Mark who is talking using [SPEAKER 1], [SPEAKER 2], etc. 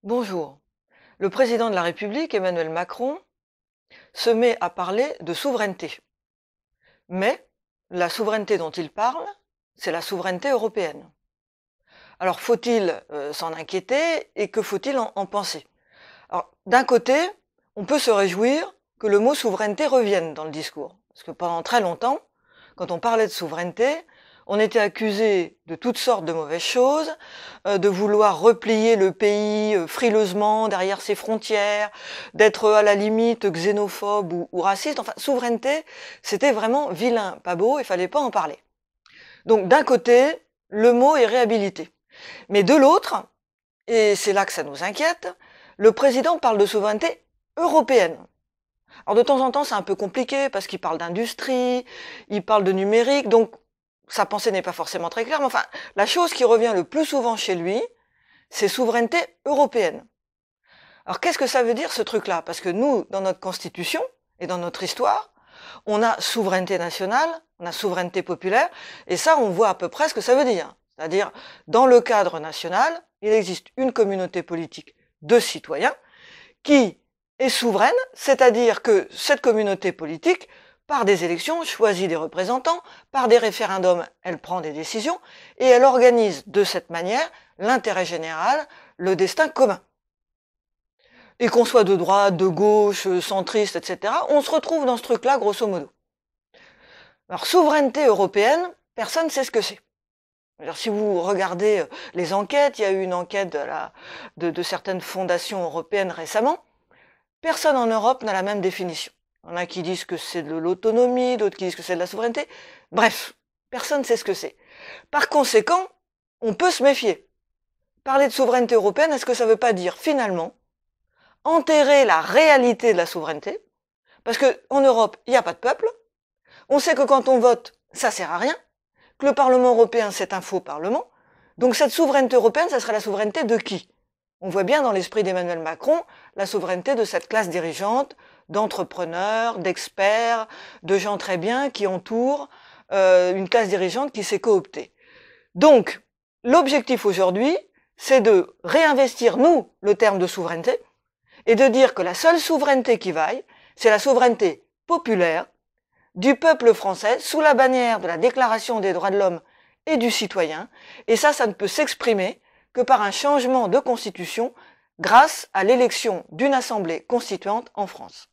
[SPEAKER 1] Bonjour. Le président de la République, Emmanuel Macron, se met à parler de souveraineté. Mais la souveraineté dont il parle, c'est la souveraineté européenne. Alors faut-il s'en inquiéter et que faut-il en penser? Alors d'un côté, on peut se réjouir que le mot souveraineté revienne dans le discours. Parce que pendant très longtemps, quand on parlait de souveraineté, on était accusé de toutes sortes de mauvaises choses, de vouloir replier le pays frileusement derrière ses frontières, d'être à la limite xénophobe ou raciste. Enfin, souveraineté, c'était vraiment vilain, pas beau, il fallait pas en parler. Donc d'un côté, le mot est réhabilité. Mais de l'autre, et c'est là que ça nous inquiète, le président parle de souveraineté européenne. Alors de temps en temps, c'est un peu compliqué parce qu'il parle d'industrie, il parle de numérique, donc sa pensée n'est pas forcément très claire. Mais enfin, la chose qui revient le plus souvent chez lui, c'est souveraineté européenne. Alors qu'est-ce que ça veut dire ce truc-là? Parce que nous, dans notre constitution et dans notre histoire, on a souveraineté nationale, on a souveraineté populaire, et ça, on voit à peu près ce que ça veut dire. C'est-à-dire, dans le cadre national, il existe une communauté politique de citoyens qui est souveraine, c'est-à-dire que cette communauté politique, par des élections, choisit des représentants, par des référendums, elle prend des décisions, et elle organise de cette manière l'intérêt général, le destin commun. Et qu'on soit de droite, de gauche, centriste, etc., on se retrouve dans ce truc-là, grosso modo. Alors, souveraineté européenne, personne ne sait ce que c'est. Alors, si vous regardez les enquêtes, il y a eu une enquête de certaines fondations européennes récemment, personne en Europe n'a la même définition. Il y en a qui disent que c'est de l'autonomie, d'autres qui disent que c'est de la souveraineté. Bref, personne ne sait ce que c'est. Par conséquent, on peut se méfier. Parler de souveraineté européenne, est-ce que ça ne veut pas dire finalement enterrer la réalité de la souveraineté? Parce qu'en Europe, il n'y a pas de peuple. On sait que quand on vote, ça sert à rien. Que le Parlement européen, c'est un faux Parlement. Donc cette souveraineté européenne, ça serait la souveraineté de qui? On voit bien dans l'esprit d'Emmanuel Macron la souveraineté de cette classe dirigeante, d'entrepreneurs, d'experts, de gens très bien qui entourent une classe dirigeante qui s'est cooptée. Donc, l'objectif aujourd'hui, c'est de réinvestir, nous, le terme de souveraineté, et de dire que la seule souveraineté qui vaille, c'est la souveraineté populaire du peuple français, sous la bannière de la Déclaration des droits de l'homme et du citoyen, et ça ne peut s'exprimer que par un changement de constitution grâce à l'élection d'une assemblée constituante en France.